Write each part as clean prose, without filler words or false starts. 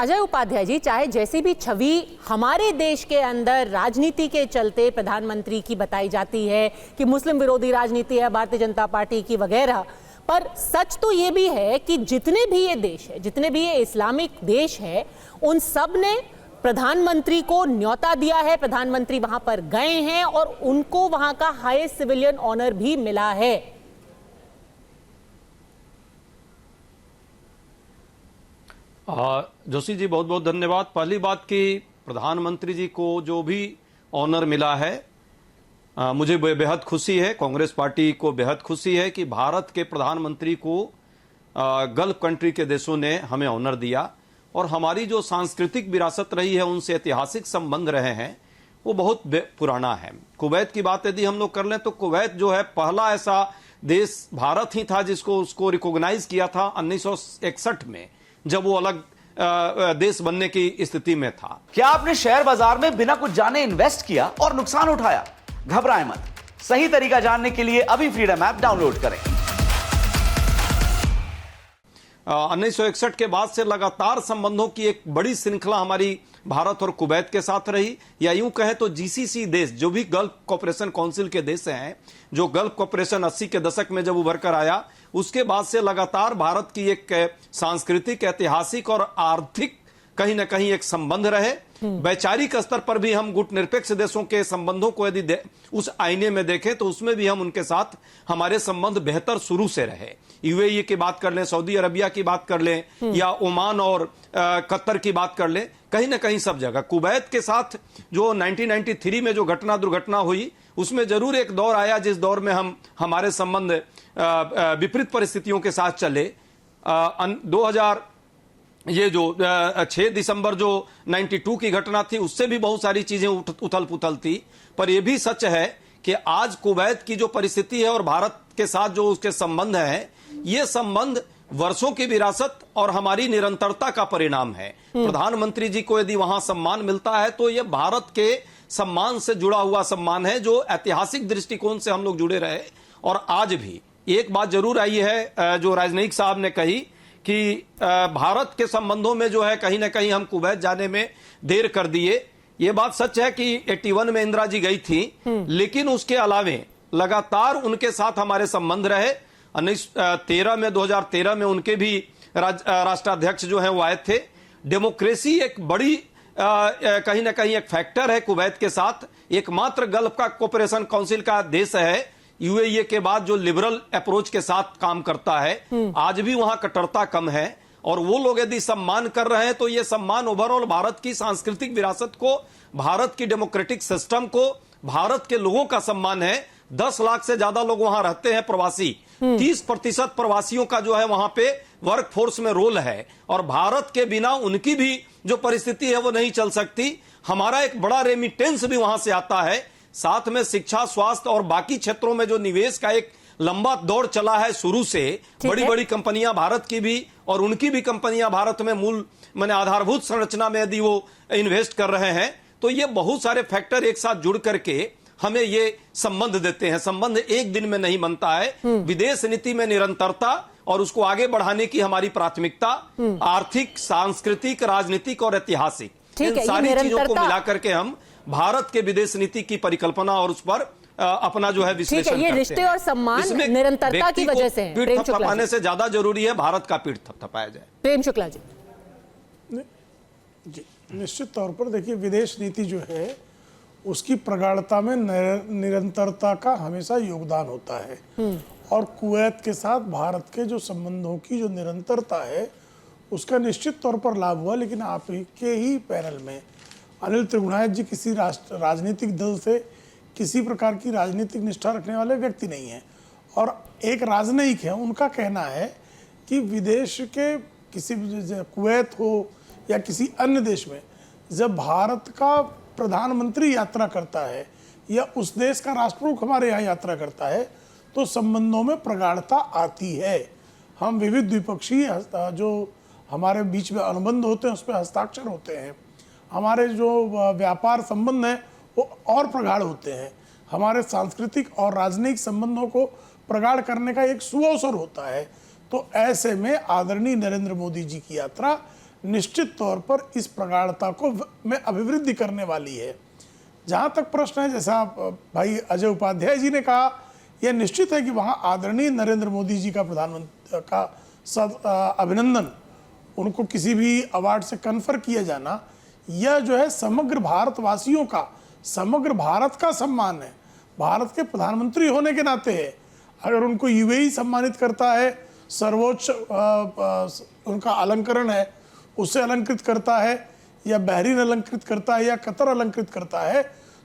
अजय उपाध्याय जी, चाहे जैसी भी छवि हमारे देश के अंदर राजनीति के चलते प्रधानमंत्री की बताई जाती है कि मुस्लिम विरोधी राजनीति है भारतीय जनता पार्टी की वगैरह, पर सच तो ये भी है कि जितने भी ये देश है, जितने भी ये इस्लामिक देश है, उन सब ने प्रधानमंत्री को न्योता दिया है। प्रधानमंत्री वहां पर गए हैं और उनको वहां का हाईएस्ट सिविलियन ऑनर भी मिला है। जोशी जी, बहुत बहुत धन्यवाद। पहली बात कि प्रधानमंत्री जी को जो भी ऑनर मिला है, मुझे बेहद खुशी है, कांग्रेस पार्टी को बेहद खुशी है कि भारत के प्रधानमंत्री को गल्फ कंट्री के देशों ने हमें ऑनर दिया। और हमारी जो सांस्कृतिक विरासत रही है, उनसे ऐतिहासिक संबंध रहे हैं, वो बहुत पुराना है। कुवैत की बात यदि हम लोग कर लें तो कुवैत जो है पहला ऐसा देश भारत ही था जिसको उसको रिकॉग्नाइज किया था 1961 में, जब वो अलग देश बनने की स्थिति में था। क्या आपने शेयर बाजार में बिना कुछ जाने इन्वेस्ट किया और नुकसान उठाया? घबराएं मत, सही तरीका जानने के लिए अभी फ्रीडम ऐप डाउनलोड करें। 1961 के बाद से लगातार संबंधों की एक बड़ी श्रृंखला हमारी भारत और कुवैत के साथ रही, या यूं कहे तो जीसीसी देश, जो भी गल्फ कॉपरेशन काउंसिल के देश हैं, जो गल्फ कॉपरेशन 80 के दशक में जब उभर कर आया, उसके बाद से लगातार भारत की एक सांस्कृतिक, ऐतिहासिक और आर्थिक कहीं ना कहीं एक संबंध रहे। वैचारिक स्तर पर भी हम गुटनिरपेक्ष देशों के संबंधों को यदि उस आईने में देखें तो उसमें भी हम उनके साथ हमारे संबंध बेहतर शुरू से रहे। यूएई की बात कर लें, सऊदी अरबिया की बात कर लें, या ओमान और कतर की बात कर लें, कहीं ना कहीं सब जगह। कुवैत के साथ जो 1993 में जो दुर्घटना हुई, उसमें जरूर एक दौर आया जिस दौर में हमारे संबंध विपरीत परिस्थितियों के साथ चले। 2000 ये जो 6 दिसंबर जो 92 की घटना थी, उससे भी बहुत सारी चीजें उथल पुथल थी। पर यह भी सच है कि आज कुवैत की जो परिस्थिति है और भारत के साथ जो उसके संबंध है, ये संबंध वर्षों की विरासत और हमारी निरंतरता का परिणाम है। प्रधानमंत्री जी को यदि वहां सम्मान मिलता है तो यह भारत के सम्मान से जुड़ा हुआ सम्मान है, जो ऐतिहासिक दृष्टिकोण से हम लोग जुड़े रहे। और आज भी एक बात जरूर आई है जो राजनयिक साहब ने कही कि भारत के संबंधों में जो है कहीं ना कहीं हम कुवैत जाने में देर कर दिए। ये बात सच है कि 81 में इंदिरा जी गई थी, लेकिन उसके अलावे लगातार उनके साथ हमारे संबंध रहे। 2013 में उनके भी राष्ट्राध्यक्ष जो है वो आए थे। डेमोक्रेसी एक बड़ी कहीं ना कहीं एक फैक्टर है कुवैत के साथ। एकमात्र गल्फ का कोऑपरेशन काउंसिल का देश है यूएई के बाद जो लिबरल अप्रोच के साथ काम करता है। आज भी वहां कट्टरता कम है, और वो लोग यदि सम्मान कर रहे हैं तो ये सम्मान ओवरऑल भारत की सांस्कृतिक विरासत को, भारत की डेमोक्रेटिक सिस्टम को, भारत के लोगों का सम्मान है। 10 लाख से ज्यादा लोग वहां रहते हैं प्रवासी, 30% प्रवासियों का जो है वहां पे वर्क फोर्स में रोल है, और भारत के बिना उनकी भी जो परिस्थिति है वो नहीं चल सकती। हमारा एक बड़ा रेमिटेंस भी वहां से आता है। साथ में शिक्षा, स्वास्थ्य और बाकी क्षेत्रों में जो निवेश का एक लंबा दौर चला है शुरू से, बड़ी बड़ी कंपनियां भारत की भी और उनकी भी कंपनियां भारत में मूल माने आधारभूत संरचना में यदि वो इन्वेस्ट कर रहे हैं, तो ये बहुत सारे फैक्टर एक साथ जुड़ करके हमें ये संबंध देते हैं। संबंध एक दिन में नहीं बनता है। विदेश नीति में निरंतरता और उसको आगे बढ़ाने की हमारी प्राथमिकता, आर्थिक, सांस्कृतिक, राजनीतिक और ऐतिहासिक, इन सारी चीजों को मिलाकर के हम भारत के विदेश नीति की परिकल्पना और उस पर अपना जो है विश्लेषण करते हैं। ये रिश्ते और सम्मान निरंतरता की वजह से है। पीठ थपथपाने से ज्यादा जरूरी है भारत का पीठ थपथपाया जाए। प्रेम शुक्ला जी। निश्चित तौर पर देखिए, विदेश नीति जो है उसकी प्रगाढ़ता में निरंतरता का हमेशा योगदान होता है। और कुवैत के साथ भारत के जो संबंधों की जो निरंतरता है उसका निश्चित तौर पर लाभ हुआ। लेकिन आप के ही पैनल में अनिल त्रिगुणायत जी किसी राजनीतिक दल से किसी प्रकार की राजनीतिक निष्ठा रखने वाले व्यक्ति नहीं है, और एक राजनयिक है। उनका कहना है कि विदेश के किसी कुवैत हो या किसी अन्य देश में जब भारत का प्रधानमंत्री यात्रा करता है या उस देश का राष्ट्रप्रमुख हमारे यहाँ यात्रा करता है तो संबंधों में प्रगाढ़ता आती है। हम विविध द्विपक्षीय जो हमारे बीच में अनुबंध होते हैं उस पर हस्ताक्षर होते हैं। हमारे जो व्यापार संबंध हैं वो और प्रगाढ़ होते हैं। हमारे सांस्कृतिक और राजनयिक संबंधों को प्रगाढ़ करने का एक सुअवसर होता है। तो ऐसे में आदरणीय नरेंद्र मोदी जी की यात्रा निश्चित तौर पर इस प्रगाढ़ता को में अभिवृद्धि करने वाली है। जहाँ तक प्रश्न है, जैसा भाई अजय उपाध्याय जी ने कहा, यह निश्चित है कि वहाँ आदरणीय नरेंद्र मोदी जी का प्रधानमंत्री का अभिनंदन, उनको किसी भी अवार्ड से कन्फर किया जाना, यह जो है समग्र भारतवासियों का, समग्र भारत का सम्मान है, भारत के प्रधानमंत्री होने के नाते है। अगर उनको यूएई सम्मानित करता है, सर्वोच्च उनका अलंकरण है, उससे अलंकृत करता है, या बहरीन अलंकृत करता है, या कतर अलंकृत करता है,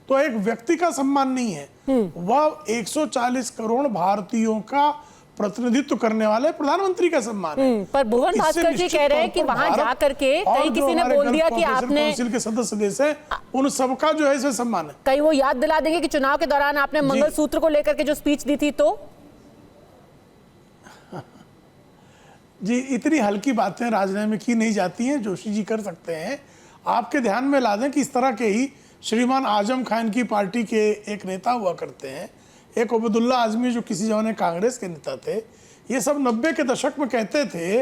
तो एक व्यक्ति का सम्मान नहीं है, वह 140 करोड़ भारतीयों का प्रतिनिधित्व करने वाले प्रधानमंत्री का सम्मान है। पर भुवन भास्कर जी कह रहे हैं कि वहां जाकर के कहीं किसी ने बोल दिया कि आपने काउंसिल के सदस्य देश हैं, उन सबका जो है इसे सम्मान है। कहीं वो याद दिला देंगे कि चुनाव के दौरान आपने मंगलसूत्र को लेकर के जो स्पीच दी थी, तो जी इतनी हल्की बातें राजनीति में की नहीं जाती हैं, जोशी जी कर सकते हैं। आपके ध्यान में ला दें कि इस तरह के ही श्रीमान आजम खान की पार्टी के एक नेता हुआ करते हैं, एक उबैदुल्ला आजमी, जो किसी जमाने कांग्रेस के नेता थे। ये सब 90 के दशक में कहते थे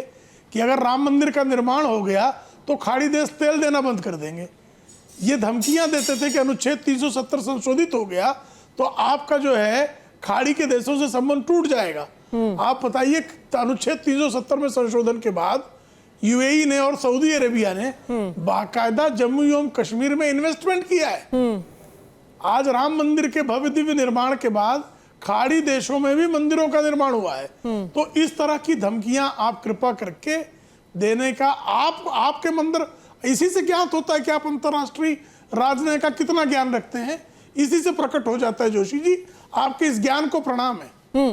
कि अगर राम मंदिर का निर्माण हो गया तो खाड़ी देश तेल देना बंद कर देंगे। ये धमकियां देते थे कि अनुच्छेद 370 संशोधित हो गया तो आपका जो है खाड़ी के देशों से संबंध टूट जाएगा। आप बताइए, अनुच्छेद 370 में संशोधन के बाद यूएई ने और सऊदी अरेबिया ने बाकायदा जम्मू एवं कश्मीर में इन्वेस्टमेंट किया है। आज राम मंदिर के भव्य दिव्य निर्माण के बाद खाड़ी देशों में भी मंदिरों का निर्माण हुआ है। तो इस तरह की धमकियां आप कृपा करके देने का, आपके मंदिर, इसी से ज्ञात होता है कि आप अंतर्राष्ट्रीय राजनीति का कितना ज्ञान रखते हैं, इसी से प्रकट हो जाता है। जोशी जी, आपके इस ज्ञान को प्रणाम है।